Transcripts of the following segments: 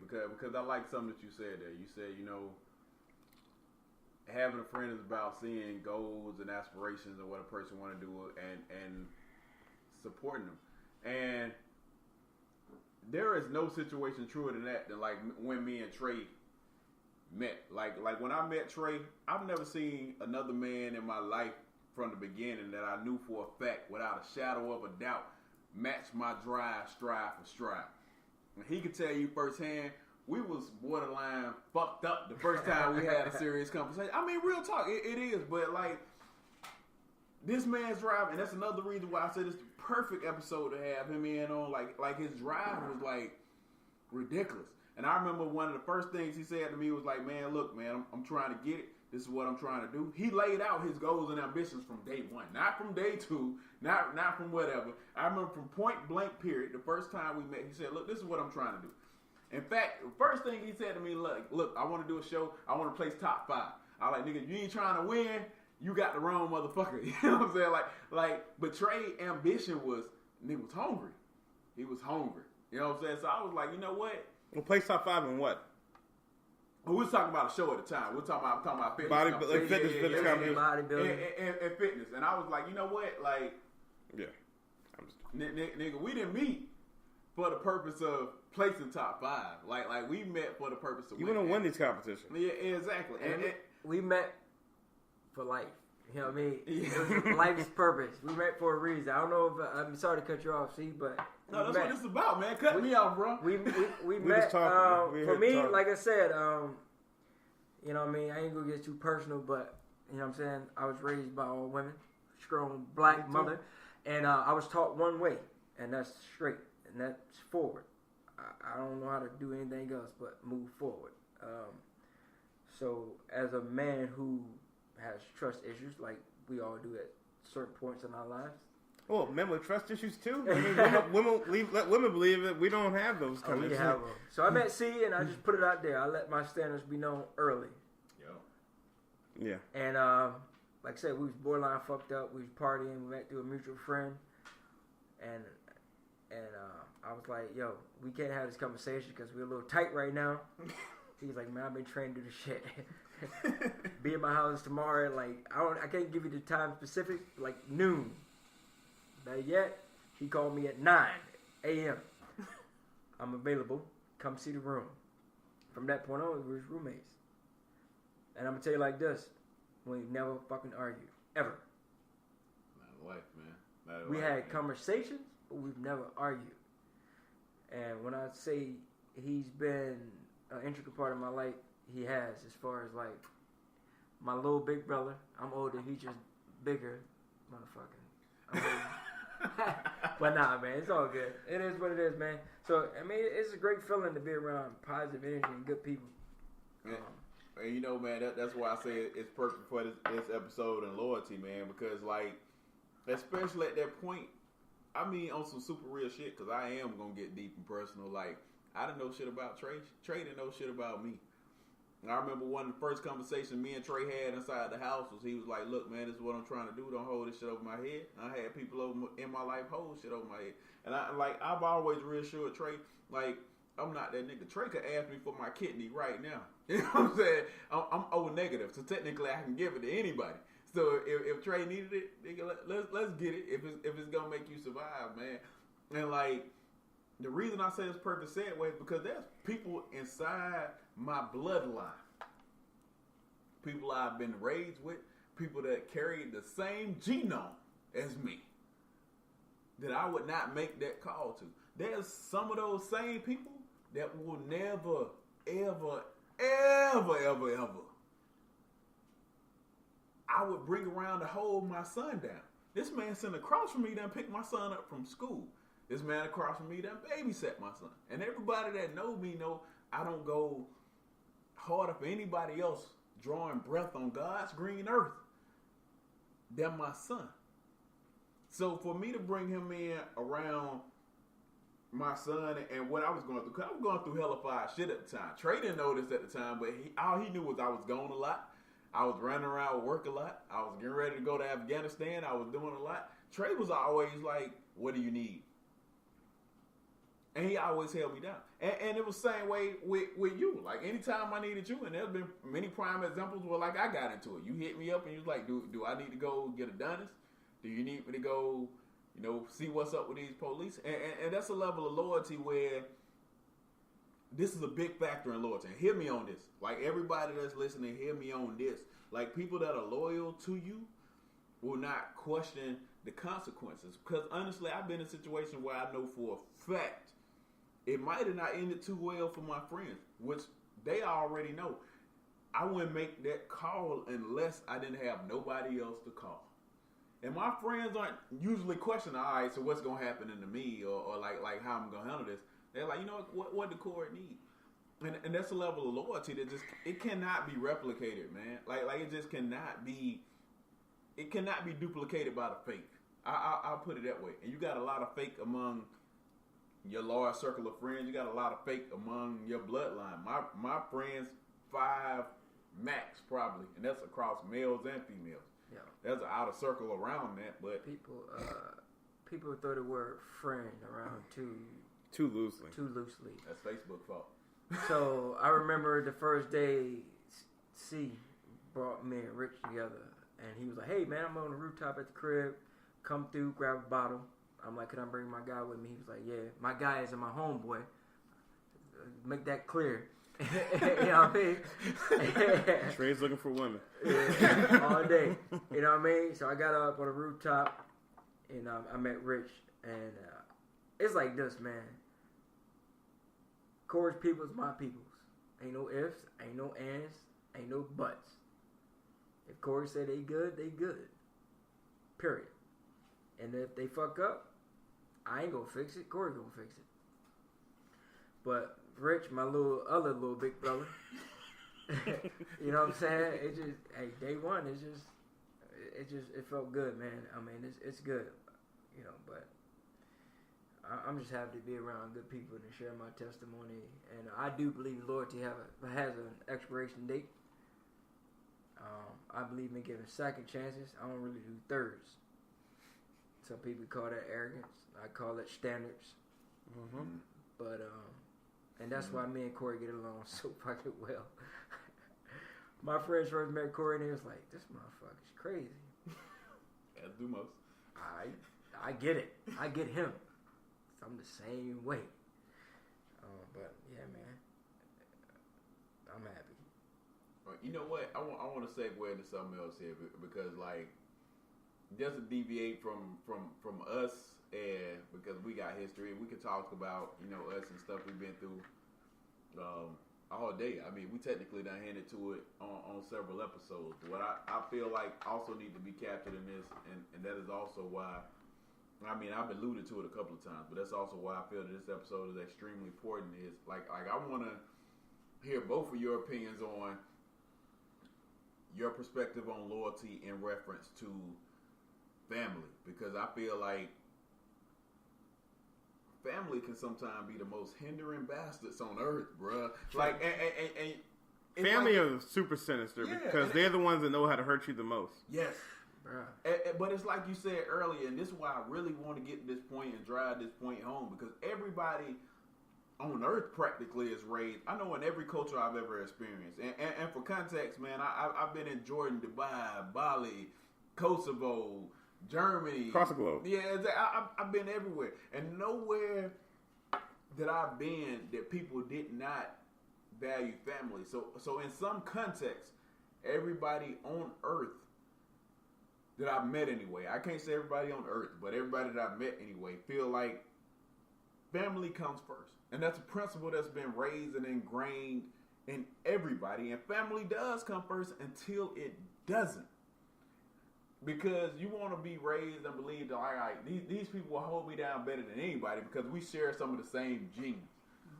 because I like something that you said there. You said, you know, having a friend is about seeing goals and aspirations and what a person want to do and supporting them. And there is no situation truer than that than like when me and Trae met. Like when I met Trae, I've never seen another man in my life from the beginning that I knew for a fact, without a shadow of a doubt, match my drive, strive for strive. And he could tell you firsthand, we was borderline fucked up the first time we had a serious conversation. I mean, real talk, it is, but like, this man's drive, and that's another reason why I said it's the perfect episode to have him in on. Like his drive was like ridiculous. And I remember one of the first things he said to me was like, man, look, man, I'm trying to get it. This is what I'm trying to do. He laid out his goals and ambitions from day one, not from day two, not from whatever. I remember from point blank period, the first time we met, he said, look, this is what I'm trying to do. In fact, the first thing he said to me, look, I want to do a show. I want to place top 5. I like, nigga, you ain't trying to win. You got the wrong motherfucker. You know what I'm saying? But Trae ambition was, nigga was hungry. He was hungry. You know what I'm saying? So I was like, you know what? Well, place top 5 in what? We was talking about a show at the time. We were talking about fitness. Fitness company. Bodybuilding. And fitness. And I was like, you know what? Like, yeah. Nigga, we didn't meet for the purpose of placing top 5. Like we met for the purpose of you want to win these competitions. Yeah, exactly. And we met for life. You know what I mean? It was life's purpose. We met for a reason. I don't know if I'm sorry to cut you off, see, but no, that's what it's about, man. Cut me off, bro. We met. For me, talking. Like I said, you know what I mean? I ain't gonna get too personal, but you know what I'm saying? I was raised by all women, strong black mother, and I was taught one way, and that's straight, and that's forward. I don't know how to do anything else but move forward. So as a man who has trust issues, like we all do at certain points in our lives. Well, men with trust issues too. I mean, let women believe that we don't have those kind of have them. So I met C, and I just put it out there. I let my standards be known early. Yeah. And like I said, we was borderline fucked up. We was partying. We met through a mutual friend, and I was like, yo, we can't have this conversation because we're a little tight right now. He's like, man, I've been trained to do this shit. Be in my house tomorrow. Like, I can't give you the time specific. Like noon. Better yet, he called me at 9 a.m. I'm available. Come see the room. From that point on, we was roommates. And I'm gonna tell you like this: we never fucking argued ever. Not life, man. We had conversations, but we've never argued. And when I say he's been an intricate part of my life, he has, as far as like my little big brother. I'm older, he's just bigger, motherfucker. But nah, man, it's all good. It is what it is, man. So I mean, it's a great feeling to be around positive energy and good people. And you know, man, that's why I say it's perfect for this episode and loyalty, man. Because like, especially at that point, I mean, on some super real shit. Because I am gonna get deep and personal. Like, I didn't know shit about Trae. Trae didn't know shit about me. And I remember one of the first conversations me and Trae had inside the house was he was like, look, man, this is what I'm trying to do. Don't hold this shit over my head. And I had people in my life hold shit over my head. And I've always reassured Trae, like, I'm not that nigga. Trae could ask me for my kidney right now. You know what I'm saying? I'm O negative, so technically I can give it to anybody. So if Trae needed it, nigga, let's get it. If it's gonna make you survive, man. And like, the reason I say it's perfect segue is because there's people inside my bloodline, people I've been raised with, people that carry the same genome as me, that I would not make that call to. There's some of those same people that will never, ever, ever, ever, ever I would bring around to hold my son down. This man sitting across from me done picked my son up from school. This man across from me done babysat my son. And everybody that know me know I don't go harder for anybody else drawing breath on God's green earth than my son. So for me to bring him in around my son and what I was going through, because I was going through hellified shit at the time. Trae didn't know this at the time, but all he knew was I was gone a lot. I was running around with work a lot. I was getting ready to go to Afghanistan. I was doing a lot. Trae was always like, what do you need? And he always held me down. And it was the same way with you. Like, anytime I needed you, and there's been many prime examples where, like, I got into it. You hit me up and you was like, do I need to go get a dentist? Do you need me to go, see what's up with these police? And that's a level of loyalty where this is a big factor in loyalty. And hear me on this. Like, everybody that's listening, hear me on this. Like, people that are loyal to you will not question the consequences. Because, honestly, I've been in a situation where I know for a fact it might have not ended too well for my friends, which they already know. I wouldn't make that call unless I didn't have nobody else to call. And my friends aren't usually questioning, all right, so what's going to happen to me or like how I'm going to handle this. They're like, what do Corey need? And that's a level of loyalty that it cannot be replicated, man. Like it just cannot be, it cannot be duplicated by the fake. I'll put it that way. And you got a lot of fake among your large circle of friends. You got a lot of fake among your bloodline. My friends, 5 max probably, and that's across males and females. Yeah. There's an outer circle around that, but people throw the word friend around too loosely. That's Facebook fault. So I remember the first day C brought me and Rich together, and he was like, "Hey man, I'm on the rooftop at the crib. Come through, grab a bottle." I'm like, "Can I bring my guy with me?" He was like, "Yeah, my guy isn't my homeboy. Make that clear." You know what I mean? Trae's looking for women. Yeah, all day. You know what I mean? So I got up on the rooftop and I met Rich, and it's like this, man. Corey's people's my people's. Ain't no ifs, ain't no ands, ain't no buts. If Corey said they good, they good. Period. And if they fuck up, I ain't gonna fix it. Corey gonna fix it. But Rich, my other little big brother, you know what I'm saying? It just, day one, it felt good, man. I mean, it's good, but I'm just happy to be around good people and share my testimony. And I do believe loyalty has an expiration date. I believe in giving second chances. I don't really do thirds. Some people call that arrogance. I call it standards. Mm-hmm. But, and that's why me and Corey get along so fucking well. My friends first met Corey and they was like, "This motherfucker's crazy." As do most. I get it. I get him. I'm the same way. But yeah, man, I'm happy. You know what? I want to segue into something else here because just to deviate from us, and because we got history, we can talk about us and stuff we've been through all day. I mean, we technically done handed to it on several episodes. What I feel like also need to be captured in this, and that is also why. I mean, I've alluded to it a couple of times, but that's also why I feel that this episode is extremely important. Is like I want to hear both of your opinions on your perspective on loyalty in reference to family, because I feel like family can sometimes be the most hindering bastards on earth, bruh. Like, and family are super sinister because they're the ones that know how to hurt you the most. Yes. But it's like you said earlier, and this is why I really want to get to this point and drive this point home, because everybody on earth practically is raised. I know in every culture I've ever experienced. And for context, man, I've been in Jordan, Dubai, Bali, Kosovo, Germany. Across the globe. Yeah, I've been everywhere. And nowhere that I've been that people did not value family. So in some context, everybody on earth that I've met anyway, I can't say everybody on earth, but everybody that I've met anyway, feel like family comes first. And that's a principle that's been raised and ingrained in everybody. And family does come first until it doesn't. Because you want to be raised and believe that, all right, these people will hold me down better than anybody because we share some of the same genes.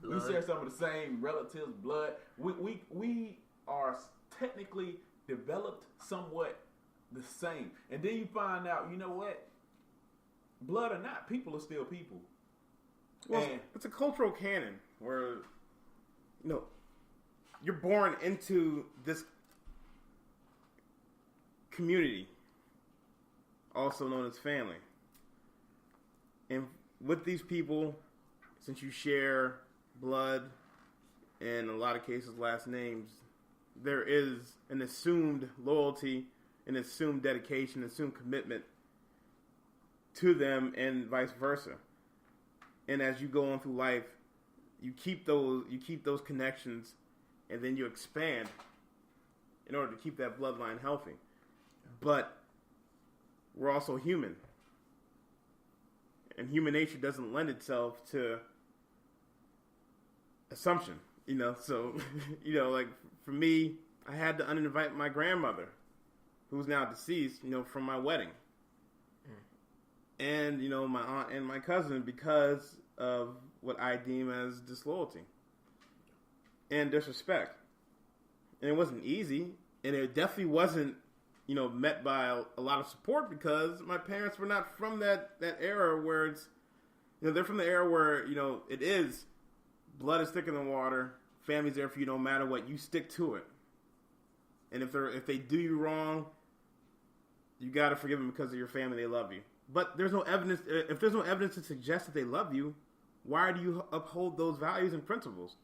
Blood. We share some of the same relatives, blood. We are technically developed somewhat the same. And then you find out, you know what? Blood or not, people are still people. Well, it's a cultural canon where, you're born into this community, also known as family. And with these people, since you share blood, and in a lot of cases, last names, there is an assumed loyalty, an assumed dedication, assumed commitment to them, and vice versa. And as you go on through life, you keep those connections, and then you expand in order to keep that bloodline healthy. But we're also human, and human nature doesn't lend itself to assumption. So like for me, I had to uninvite my grandmother, who's now deceased, from my wedding. And, my aunt and my cousin, because of what I deem as disloyalty and disrespect. And it wasn't easy, and it definitely wasn't, met by a lot of support, because my parents were not from that era where it's, they're from the era where, it is blood is thicker than water, family's there for you no matter what, you stick to it. And if they do you wrong, you got to forgive them because of your family, they love you. But there's no evidence. If there's no evidence to suggest that they love you, why do you uphold those values and principles?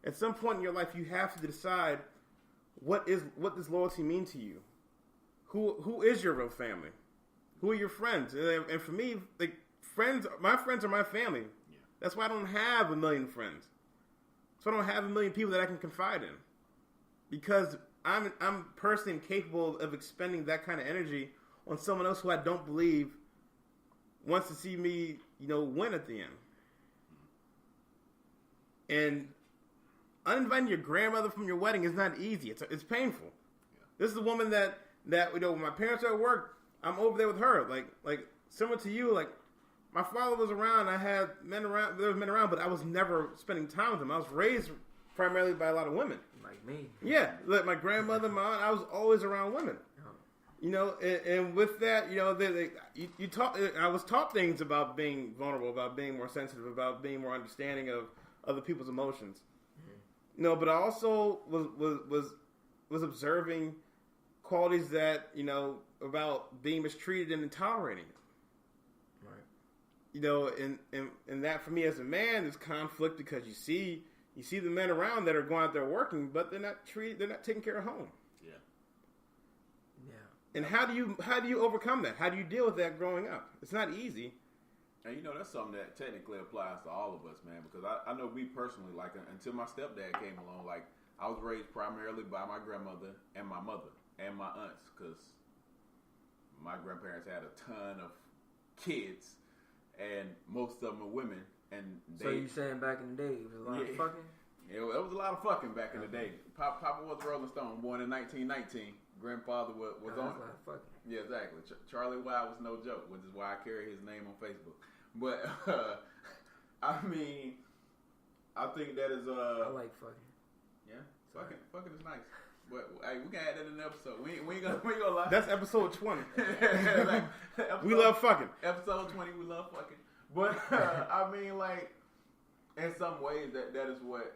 At some point in your life, you have to decide what does loyalty mean to you. Who is your real family? Who are your friends? And for me, like my friends are my family. Yeah. That's why I don't have a million friends. So I don't have a million people that I can confide in, because I'm personally incapable of expending that kind of energy on someone else who I don't believe wants to see me, win at the end. And uninviting your grandmother from your wedding is not easy. It's painful. Yeah. This is a woman that when my parents are at work, I'm over there with her. Like similar to you, like my father was around. I had men around. There was men around, but I was never spending time with them. I was raised primarily by a lot of women. Like me. Yeah, like my grandmother, my aunt. I was always around women. And with that, you taught. I was taught things about being vulnerable, about being more sensitive, about being more understanding of other people's emotions. Mm-hmm. But I also was observing qualities that about being mistreated and tolerating it. Right. And that for me as a man is conflict, because you see the men around that are going out there working, but they're not taking care of home. And how do you overcome that? How do you deal with that growing up? It's not easy. And that's something that technically applies to all of us, man. Because I know me personally, like until my stepdad came along, like I was raised primarily by my grandmother and my mother and my aunts, because my grandparents had a ton of kids, and most of them are women. And so you saying back in the day it was a lot of fucking? Yeah, it was a lot of fucking back in the day. Papa was a Rolling Stone, born in 1919. Grandfather was on. Yeah, exactly. Charlie Wild was no joke, which is why I carry his name on Facebook. But I mean, I think that is I like fucking. Yeah, fucking is nice. But hey, we can add that in the episode. We ain't gonna lie. That's episode 20. We love fucking. Episode 20, we love fucking. But I mean, like, in some ways, that is what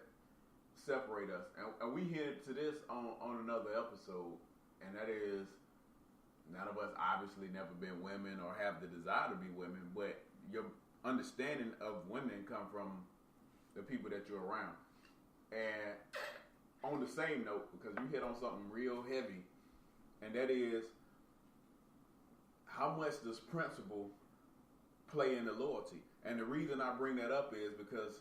separate us. And we hinted to this on another episode. And that is, none of us obviously never been women or have the desire to be women, but your understanding of women come from the people that you're around. And on the same note, because you hit on something real heavy, and that is, how much does principle play in the loyalty? And the reason I bring that up is because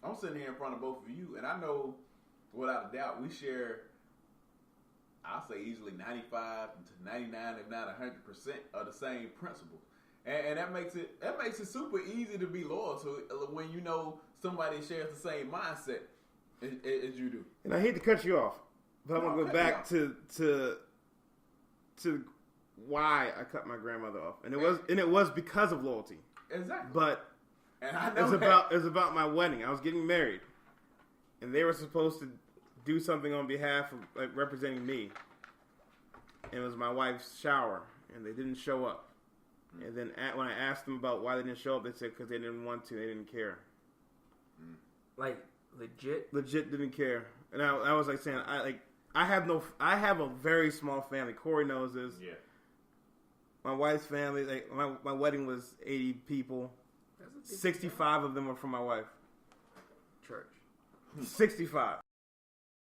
I'm sitting here in front of both of you, and I know, without a doubt, we share, I'll say easily 95 to 99, if not 100% of the same principles. And that makes it super easy to be loyal to when you know somebody shares the same mindset as you do. And I hate to cut you off, but I want to go back to why I cut my grandmother off. And it was because of loyalty. Exactly. But and I know it was about my wedding. I was getting married, and they were supposed to do something on behalf of, like, representing me. And it was my wife's shower, and they didn't show up. Mm. And then when I asked them about why they didn't show up, they said because they didn't want to. They didn't care. Like legit didn't care. And I was like saying, I have a very small family. Corey knows this. Yeah. My wife's family, like my wedding was 80 people. 65 of them were from my wife. church? 65.